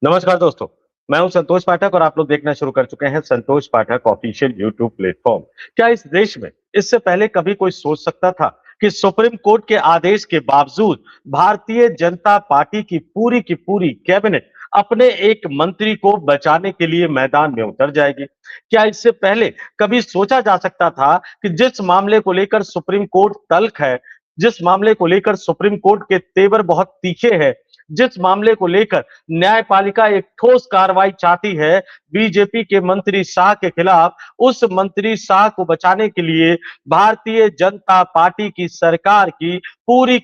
नमस्कार दोस्तों, मैं हूं संतोष पाठक और आप लोग देखना शुरू कर चुके हैं संतोष पाठक ऑफिशियल यूट्यूब प्लेटफॉर्म। क्या इस देश में इससे पहले कभी कोई सोच सकता था कि सुप्रीम कोर्ट के आदेश के बावजूद भारतीय जनता पार्टी की पूरी कैबिनेट अपने एक मंत्री को बचाने के लिए मैदान में उतर जाएगी? क्या इससे पहले कभी सोचा जा सकता था कि जिस मामले को लेकर सुप्रीम कोर्ट तल्ख है, जिस मामले को लेकर सुप्रीम कोर्ट के तेवर बहुत तीखे हैं, जिस मामले को लेकर न्यायपालिका एक ठोस कार्रवाई चाहती है बीजेपी के मंत्री शाह के खिलाफ, उस मंत्री शाह को बचाने के लिए भारतीय जनता पार्टी की सरकार की पूरी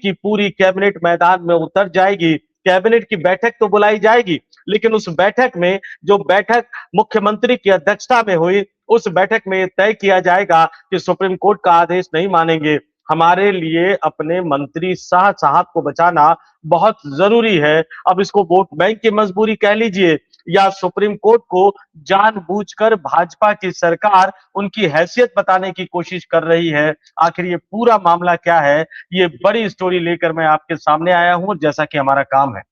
कैबिनेट मैदान में उतर जाएगी। कैबिनेट की बैठक तो बुलाई जाएगी, लेकिन उस बैठक में जो बैठक मुख्यमंत्री की अध्यक्षता में हुई, उस बैठक में तय किया जाएगा कि सुप्रीम कोर्ट का आदेश नहीं मानेंगे। हमारे लिए अपने मंत्री शाह साहब को बचाना बहुत जरूरी है। अब इसको वोट बैंक की मजबूरी कह लीजिए या सुप्रीम कोर्ट को जानबूझकर भाजपा की सरकार उनकी हैसियत बताने की कोशिश कर रही है। आखिर ये पूरा मामला क्या है, ये बड़ी स्टोरी लेकर मैं आपके सामने आया हूं। जैसा कि हमारा काम है,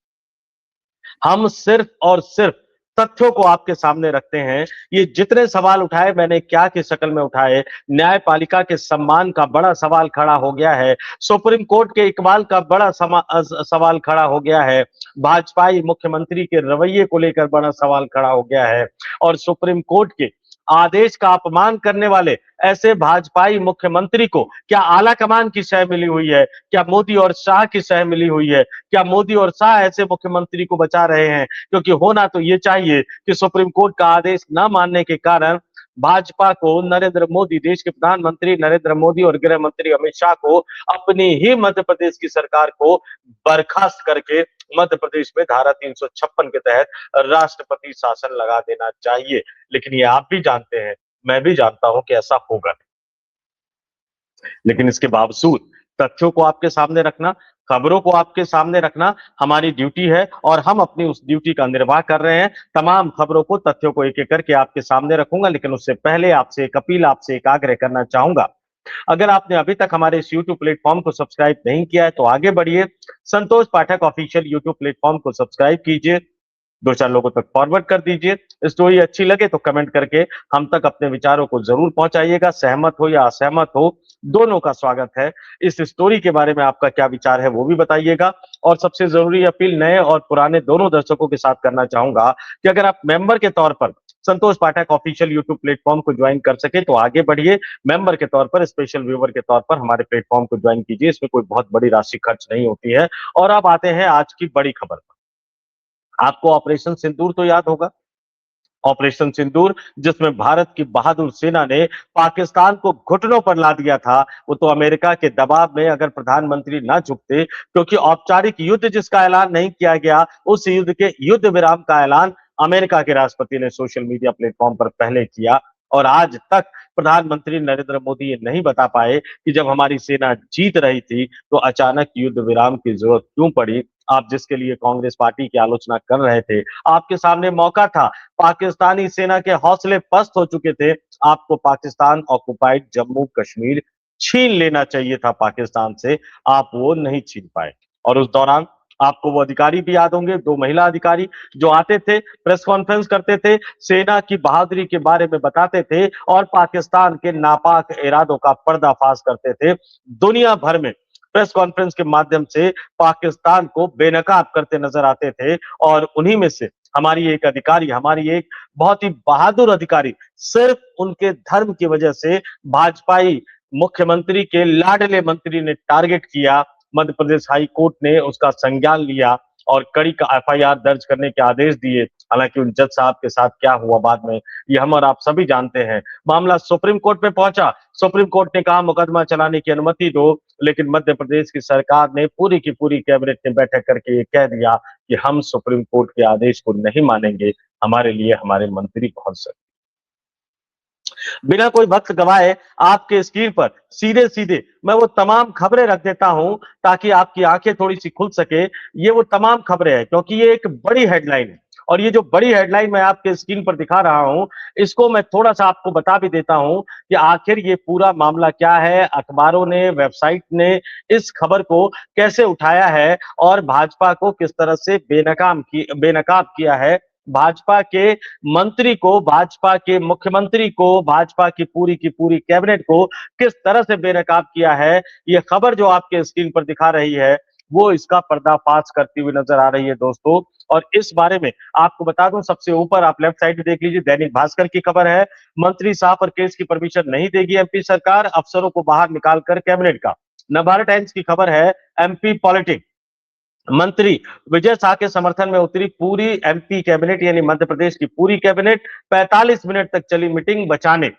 हम सिर्फ और सिर्फ तथ्यों को आपके सामने रखते हैं। ये जितने सवाल उठाए मैंने क्या की शक्ल में उठाए, न्यायपालिका के सम्मान का बड़ा सवाल खड़ा हो गया है, सुप्रीम कोर्ट के इकबाल का बड़ा सवाल खड़ा हो गया है, भाजपाई मुख्यमंत्री के रवैये को लेकर बड़ा सवाल खड़ा हो गया है और सुप्रीम कोर्ट के आदेश का अपमान करने वाले ऐसे भाजपाई मुख्यमंत्री को क्या आला कमान की सह मिली हुई है, क्या मोदी और शाह की सह मिली हुई है, क्या मोदी और शाह ऐसे मुख्यमंत्री को बचा रहे हैं? क्योंकि होना तो ये चाहिए कि सुप्रीम कोर्ट का आदेश न मानने के कारण भाजपा को नरेंद्र मोदी, देश के प्रधानमंत्री नरेंद्र मोदी और गृह मंत्री अमित शाह को अपनी ही मध्य प्रदेश की सरकार को बर्खास्त करके मध्य प्रदेश में धारा 356 के तहत राष्ट्रपति शासन लगा देना चाहिए। लेकिन ये आप भी जानते हैं, मैं भी जानता हूं कि ऐसा होगा। लेकिन इसके बावजूद तथ्यों को आपके सामने रखना, खबरों को आपके सामने रखना हमारी ड्यूटी है और हम अपनी उस ड्यूटी का निर्वाह कर रहे हैं। तमाम खबरों को, तथ्यों को एक एक करके आपके सामने रखूंगा, लेकिन उससे पहले आपसे एक अपील, आपसे एक आग्रह करना चाहूंगा। अगर आपने अभी तक हमारे इस यूट्यूब प्लेटफॉर्म को सब्सक्राइब नहीं किया है तो आगे बढ़िए, संतोष पाठक ऑफिशियल यूट्यूब प्लेटफॉर्म को सब्सक्राइब कीजिए, दो चार लोगों तक फॉरवर्ड कर दीजिए। स्टोरी अच्छी लगे तो कमेंट करके हम तक अपने विचारों को जरूर पहुंचाइएगा। सहमत हो या असहमत हो, दोनों का स्वागत है। इस स्टोरी के बारे में आपका क्या विचार है वो भी बताइएगा। और सबसे जरूरी अपील नए और पुराने दोनों दर्शकों के साथ करना चाहूंगा कि अगर आप मेंबर के तौर पर संतोष पाठक ऑफिशियल यूट्यूब प्लेटफॉर्म को ज्वाइन कर सके तो आगे बढ़िए। मेंबर के तौर पर, स्पेशल व्यूअर के तौर पर हमारे प्लेटफॉर्म को ज्वाइन कीजिए। इसमें कोई बहुत बड़ी राशि खर्च नहीं होती है। और अब आते हैं आज की बड़ी खबर पर। आपको ऑपरेशन सिंदूर तो याद होगा, ऑपरेशन सिंदूर जिसमें भारत की बहादुर सेना ने पाकिस्तान को घुटनों पर ला दिया था। वो तो अमेरिका के दबाव में अगर प्रधानमंत्री ना झुकते, क्योंकि औपचारिक युद्ध जिसका ऐलान नहीं किया गया, उस युद्ध के युद्ध विराम का ऐलान अमेरिका के राष्ट्रपति ने सोशल मीडिया प्लेटफॉर्म पर पहले किया। और आज तक प्रधानमंत्री नरेंद्र मोदी ये नहीं बता पाए कि जब हमारी सेना जीत रही थी तो अचानक युद्ध विराम की जरूरत क्यों पड़ी। आप जिसके लिए कांग्रेस पार्टी की आलोचना कर रहे थे, आपके सामने मौका था। पाकिस्तानी सेना के हौसले पस्त हो चुके थे। आपको पाकिस्तान ऑक्युपाइड जम्मू कश्मीर छीन लेना चाहिए था पाकिस्तान से, आप वो नहीं छीन पाए। और उस दौरान आपको वो अधिकारी भी याद होंगे, दो महिला अधिकारी जो आते थे, प्रेस कॉन्फ्रेंस करते थे, सेना की बहादुरी के बारे में बताते थे और पाकिस्तान के नापाक इरादों का पर्दाफाश करते थे। दुनिया भर में प्रेस कॉन्फ्रेंस के माध्यम से पाकिस्तान को बेनकाब करते नजर आते थे। और उन्हीं में से हमारी एक अधिकारी, हमारी एक बहुत ही बहादुर अधिकारी, सिर्फ उनके धर्म की वजह से भाजपाई मुख्यमंत्री के लाडले मंत्री ने टारगेट किया। मध्य प्रदेश हाई कोर्ट ने उसका संज्ञान लिया और कड़ी का एफआईआर दर्ज करने के आदेश दिए। हालांकि उन जज साहब के साथ क्या हुआ बाद में, ये हम और आप सभी जानते हैं। मामला सुप्रीम कोर्ट में पहुंचा, सुप्रीम कोर्ट ने कहा मुकदमा चलाने की अनुमति दो, लेकिन मध्य प्रदेश की सरकार ने पूरी की पूरी कैबिनेट ने बैठक करके ये कह दिया कि हम सुप्रीम कोर्ट के आदेश को नहीं मानेंगे, हमारे लिए हमारे मंत्री बहुत जरूरी। बिना कोई वक्त गवाए आपके स्क्रीन पर सीधे सीधे मैं वो तमाम खबरें रख देता हूं ताकि आपकी आंखें थोड़ी सी खुल सके। ये वो तमाम खबरें हैं क्योंकि ये एक बड़ी हेडलाइन है और ये जो बड़ी हेडलाइन मैं आपके स्क्रीन पर दिखा रहा हूं, इसको मैं थोड़ा सा आपको बता भी देता हूं कि आखिर ये पूरा मामला क्या है, अखबारों ने, वेबसाइट ने इस खबर को कैसे उठाया है और भाजपा को किस तरह से बेनकाब किया है। भाजपा के मंत्री को, भाजपा के मुख्यमंत्री को, भाजपा की पूरी कैबिनेट को किस तरह से बेनकाब किया है, ये खबर जो आपके स्क्रीन पर दिखा रही है वो इसका पर्दाफाश करती हुई नजर आ रही है दोस्तों। और इस बारे में आपको बता दूं, सबसे ऊपर आप लेफ्ट साइड देख लीजिए, दैनिक भास्कर की खबर है, मंत्री साहब पर केस की परमिशन नहीं देगी एमपी सरकार, अफसरों को बाहर निकालकर कैबिनेट का। नवभारत टाइम्स की खबर है, एमपी पॉलिटिक्स, मंत्री विजय शाह के समर्थन में उतरी पूरी एमपी कैबिनेट, यानी मध्य प्रदेश की पूरी कैबिनेट, 45 मिनट तक चली मीटिंग बचाने।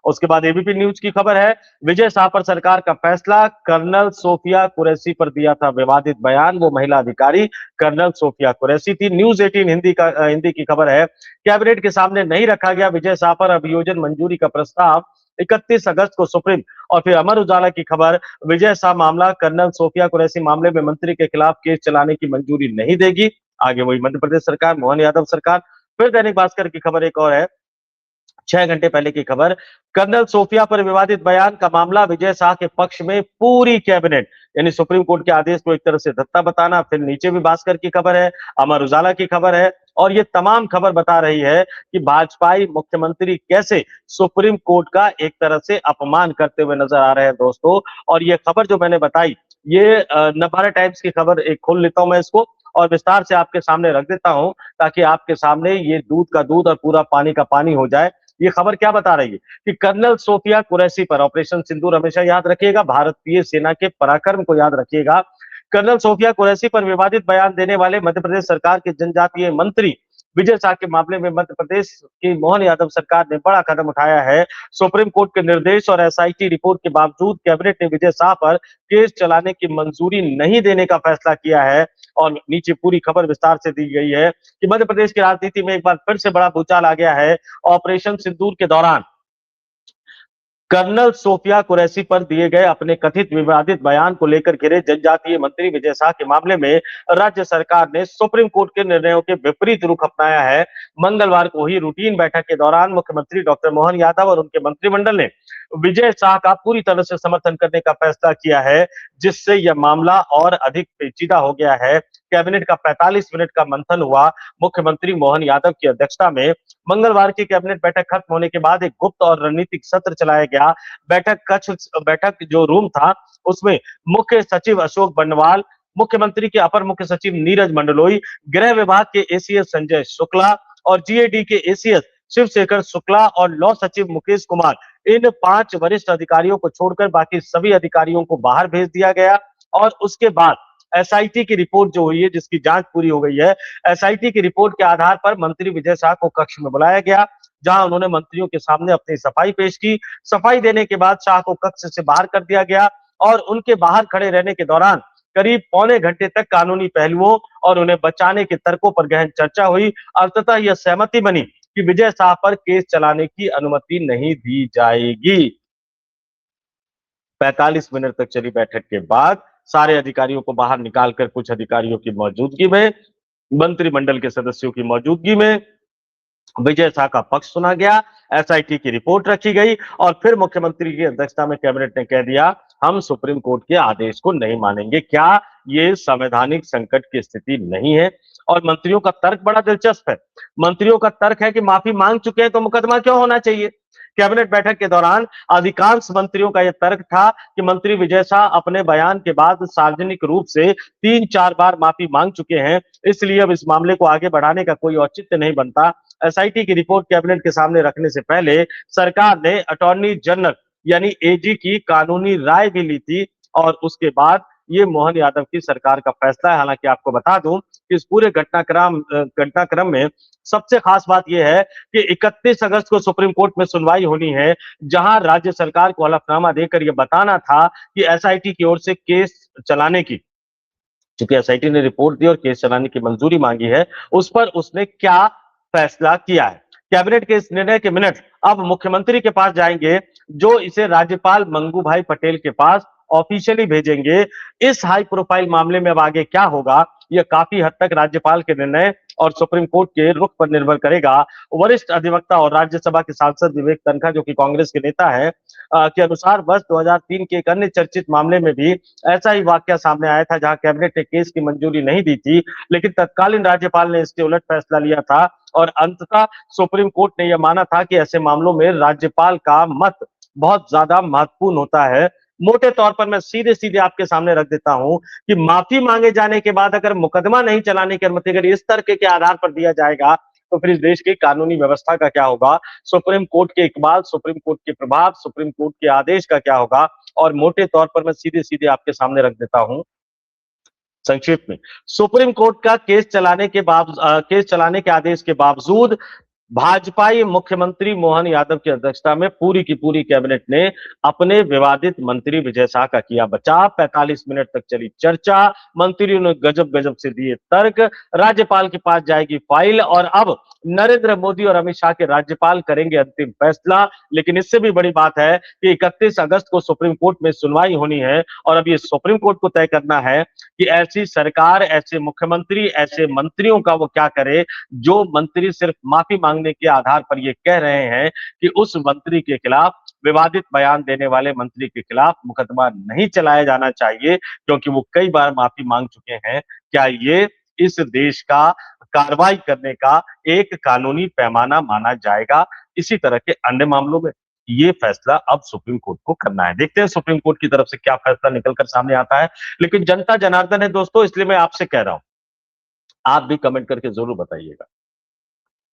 उसके बाद एबीपी न्यूज की खबर है, विजय शाह पर सरकार का फैसला, कर्नल सोफिया कुरैशी पर दिया था विवादित बयान, वो महिला अधिकारी कर्नल सोफिया कुरैशी थी। न्यूज 18 हिंदी की खबर है, कैबिनेट के सामने नहीं रखा गया विजय शाह पर अभियोजन मंजूरी का प्रस्ताव, 31 अगस्त को सुप्रीम। और फिर अमर उजाला की खबर, विजय शाह मामला, कर्नल सोफिया कुरैशी मामले में मंत्री के खिलाफ केस चलाने की मंजूरी नहीं देगी। आगे वही मध्य प्रदेश सरकार, मोहन यादव सरकार। फिर दैनिक भास्कर की खबर एक और है, 6 घंटे पहले की खबर, कर्नल सोफिया पर विवादित बयान का मामला, विजय शाह के पक्ष में पूरी कैबिनेट, यानी सुप्रीम कोर्ट के आदेश को एक तरह से धत्ता बताना। फिर नीचे भी भास्कर की खबर है, अमर उजाला की खबर है, और ये तमाम खबर बता रही है कि भाजपाई मुख्यमंत्री कैसे सुप्रीम कोर्ट का एक तरह से अपमान करते हुए नजर आ रहे हैं दोस्तों। और ये खबर जो मैंने बताई, ये नवभारत टाइम्स की खबर, एक खोल लेता हूं मैं इसको और विस्तार से आपके सामने रख देता हूं, ताकि आपके सामने ये दूध का दूध और पूरा पानी का पानी हो जाए। ये खबर क्या बता रही है कि कर्नल सोफिया कुरैशी पर, ऑपरेशन सिंदूर हमेशा याद रखिएगा, भारतीय सेना के पराक्रम को याद रखिएगा, कर्नल सोफिया कुरैशी पर विवादित बयान देने वाले मध्य प्रदेश सरकार के जनजातीय मंत्री विजय शाह के मामले में मध्य प्रदेश की मोहन यादव सरकार ने बड़ा कदम उठाया है। सुप्रीम कोर्ट के निर्देश और एसआईटी रिपोर्ट के बावजूद कैबिनेट ने विजय शाह पर केस चलाने की मंजूरी नहीं देने का फैसला किया है। और नीचे पूरी खबर विस्तार से दी गई है कि मध्य प्रदेश की राजनीति में एक बार फिर से बड़ा भूचाल आ गया है। ऑपरेशन सिंदूर के दौरान कर्नल सोफिया कुरैशी पर दिए गए अपने कथित विवादित बयान को लेकर घिरे जनजातीय मंत्री विजय शाह के मामले में राज्य सरकार ने सुप्रीम कोर्ट के निर्णयों के विपरीत रुख अपनाया है। मंगलवार को हुई रूटीन बैठक के दौरान मुख्यमंत्री डॉक्टर मोहन यादव और उनके मंत्रिमंडल ने विजय शाह का पूरी तरह से समर्थन करने का फैसला किया है, जिससे यह मामला और अधिक पेचीदा हो गया है। कैबिनेट का 45 मिनट का मंथन हुआ। मुख्यमंत्री मोहन यादव की अध्यक्षता में मंगलवार की कैबिनेट बैठक खत्म होने के बाद एक गुप्त और रणनीतिक सत्र चलाया गया। बैठक जो रूम था, उसमें मुख्य सचिव अशोक बंडवाल, मुख्यमंत्री के अपर मुख्य सचिव नीरज मंडलोई, गृह विभाग के एसीएस संजय शुक्ला और जीएडी के एसीएस शिवशेखर शुक्ला और लॉ सचिव मुकेश कुमार, इन 5 वरिष्ठ अधिकारियों को छोड़कर बाकी सभी अधिकारियों को बाहर भेज दिया गया। और उसके बाद एसआईटी की रिपोर्ट जो हुई है, जिसकी जांच पूरी हो गई है, एसआईटी की रिपोर्ट के आधार पर मंत्री विजय शाह को कक्ष में बुलाया गया, जहां उन्होंने मंत्रियों के सामने अपनी सफाई पेश की। सफाई देने के बाद शाह को कक्ष से बाहर कर दिया गया और उनके बाहर खड़े रहने के दौरान करीब पौने घंटे तक कानूनी पहलुओं और उन्हें बचाने के तर्कों पर गहन चर्चा हुई। अंततः यह सहमति बनी कि विजय शाह पर केस चलाने की अनुमति नहीं दी जाएगी। 45 मिनट तक चली बैठक के बाद सारे अधिकारियों को बाहर निकालकर कुछ अधिकारियों की मौजूदगी में, मंत्रिमंडल के सदस्यों की मौजूदगी में विजय शाह का पक्ष सुना गया, एसआईटी की रिपोर्ट रखी गई और फिर मुख्यमंत्री की अध्यक्षता में कैबिनेट ने कह दिया, हम सुप्रीम कोर्ट के आदेश को नहीं मानेंगे। क्या ये संवैधानिक संकट की स्थिति नहीं है? और मंत्रियों का तर्क बड़ा दिलचस्प है। मंत्रियों का तर्क है कि माफी मांग चुके हैं तो मुकदमा क्यों होना चाहिए। कैबिनेट बैठक के दौरान अधिकांश मंत्रियों का यह तर्क था कि मंत्री विजय शाह अपने बयान के बाद सार्वजनिक रूप से 3-4 बार माफी मांग चुके हैं, इसलिए अब इस मामले को आगे बढ़ाने का कोई औचित्य नहीं बनता। एसआईटी की रिपोर्ट कैबिनेट के सामने रखने से पहले सरकार ने अटॉर्नी जनरल यानी एजी की कानूनी राय भी ली थी और उसके बाद ये मोहन यादव की सरकार का फैसला है। हालांकि आपको बता दूं कि इस पूरे घटनाक्रम में सबसे खास बात यह है कि 31 अगस्त को सुप्रीम कोर्ट में सुनवाई होनी है, जहां राज्य सरकार को हलफनामा देकर यह बताना था कि एसआईटी की ओर से केस चलाने की, चूंकि एसआईटी ने रिपोर्ट दी और केस चलाने की मंजूरी मांगी है, उस पर उसने क्या फैसला किया है। कैबिनेट के इस निर्णय के मिनट अब मुख्यमंत्री के पास जाएंगे, जो इसे राज्यपाल मंगू भाई पटेल के पास ऑफिशियली भेजेंगे। इस हाई प्रोफाइल मामले में अब आगे क्या होगा, यह काफी हद तक राज्यपाल के निर्णय और सुप्रीम कोर्ट के रुख पर निर्भर करेगा। वरिष्ठ अधिवक्ता और राज्यसभा के सांसद विवेक तनखा, जो कि कांग्रेस के नेता है, के अनुसार वर्ष 2003 के एक अन्य चर्चित मामले में भी ऐसा ही वाकया सामने आया था, जहां कैबिनेट ने केस की मंजूरी नहीं दी थी, लेकिन तत्कालीन राज्यपाल ने इसके उलट फैसला लिया था और अंततः सुप्रीम कोर्ट ने यह माना था कि ऐसे मामलों में राज्यपाल का मत बहुत ज्यादा महत्वपूर्ण होता है। मोटे तौर पर मैं सीधे सीधे आपके सामने रख देता हूं कि माफी मांगे जाने के बाद अगर मुकदमा नहीं चलाने की अनुमति अगर इस तर्क के आधार पर दिया जाएगा, तो फिर इस देश की कानूनी व्यवस्था का क्या होगा, सुप्रीम कोर्ट के इकबाल, सुप्रीम कोर्ट के प्रभाव, सुप्रीम कोर्ट के आदेश का क्या होगा। और मोटे तौर पर मैं सीधे सीधे आपके सामने रख देता हूं संक्षेप में। सुप्रीम कोर्ट का केस चलाने के आदेश के बावजूद भाजपाई मुख्यमंत्री मोहन यादव की अध्यक्षता में पूरी की पूरी कैबिनेट ने अपने विवादित मंत्री विजय शाह का किया बचाव। 45 मिनट तक चली चर्चा, मंत्रियों ने गजब गजब से दिए तर्क, राज्यपाल के पास जाएगी फाइल और अब नरेंद्र मोदी और अमित शाह के राज्यपाल करेंगे अंतिम फैसला। लेकिन इससे भी बड़ी बात है कि 31 अगस्त को सुप्रीम कोर्ट में सुनवाई होनी है और अब ये सुप्रीम कोर्ट को तय करना है कि ऐसी सरकार, ऐसे मुख्यमंत्री, ऐसे मंत्रियों का वो क्या करे जो मंत्री सिर्फ माफी मांगने के आधार पर ये कह रहे हैं कि उस मंत्री के खिलाफ, विवादित बयान देने वाले मंत्री के खिलाफ मुकदमा नहीं चलाया जाना चाहिए क्योंकि वो कई बार माफी मांग चुके हैं। क्या ये इस देश का कार्रवाई करने का एक कानूनी पैमाना माना जाएगा? इसी तरह के अन्य मामलों में ये फैसला अब सुप्रीम कोर्ट को करना है। देखते हैं सुप्रीम कोर्ट की तरफ से क्या फैसला निकलकर सामने आता है। लेकिन जनता जनार्दन है दोस्तों, इसलिए मैं आपसे कह रहा हूं, आप भी कमेंट करके जरूर बताइएगा।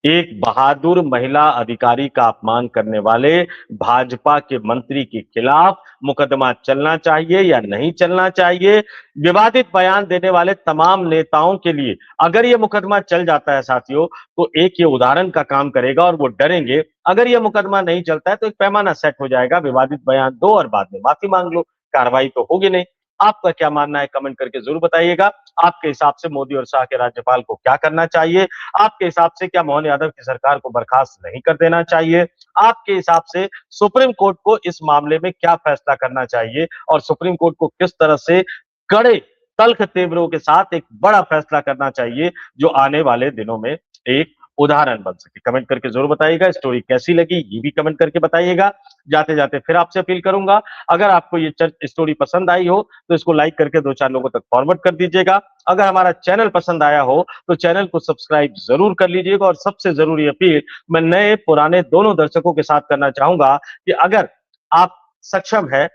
एक बहादुर महिला अधिकारी का अपमान करने वाले भाजपा के मंत्री के खिलाफ मुकदमा चलना चाहिए या नहीं चलना चाहिए? विवादित बयान देने वाले तमाम नेताओं के लिए अगर यह मुकदमा चल जाता है साथियों, तो एक ये उदाहरण का काम करेगा और वो डरेंगे। अगर यह मुकदमा नहीं चलता है तो एक पैमाना सेट हो जाएगा, विवादित बयान दो और बाद में माफी मांग लो, कार्रवाई तो होगी नहीं। आपका क्या मानना है कमेंट करके जरूर बताइएगा। आपके हिसाब से मोदी और शाह के राज्यपाल को क्या करना चाहिए? आपके हिसाब से क्या मोहन यादव की सरकार को बर्खास्त नहीं कर देना चाहिए? आपके हिसाब से सुप्रीम कोर्ट को इस मामले में क्या फैसला करना चाहिए और सुप्रीम कोर्ट को किस तरह से कड़े तल्ख तेवरों के साथ एक बड़ा फैसला करना चाहिए जो आने वाले दिनों में एक उदाहरण बन सके? कमेंट करके जरूर बताइएगा। स्टोरी कैसी लगी ये भी कमेंट करके बताइएगा। जाते जाते फिर आपसे अपील करूंगा, अगर आपको ये स्टोरी पसंद आई हो तो इसको लाइक करके 2-4 लोगों तक फॉरवर्ड कर दीजिएगा। अगर हमारा चैनल पसंद आया हो तो चैनल को सब्सक्राइब जरूर कर लीजिएगा। और सबसे जरूरी अपील मैं नए पुराने दोनों दर्शकों के साथ करना चाहूंगा कि अगर आप सक्षम है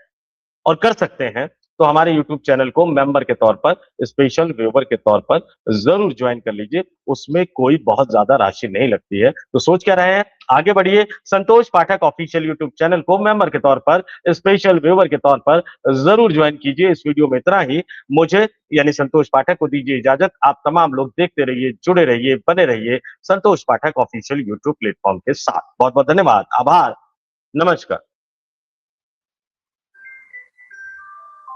और कर सकते हैं तो हमारे YouTube चैनल को मेंबर के तौर पर, स्पेशल व्यूअर के तौर पर जरूर ज्वाइन कर लीजिए। उसमें कोई बहुत ज्यादा राशि नहीं लगती है। तो सोच क्या रहे हैं, आगे बढ़िए। संतोष पाठक ऑफिशियल YouTube चैनल को मेंबर के तौर पर, स्पेशल व्यूअर के तौर पर जरूर ज्वाइन कीजिए। इस वीडियो में इतना ही। मुझे यानी संतोष पाठक को दीजिए इजाजत। आप तमाम लोग देखते रहिए, जुड़े रहिए, बने रहिए संतोष पाठक ऑफिशियल YouTube प्लेटफॉर्म के साथ। बहुत बहुत धन्यवाद, आभार, नमस्कार।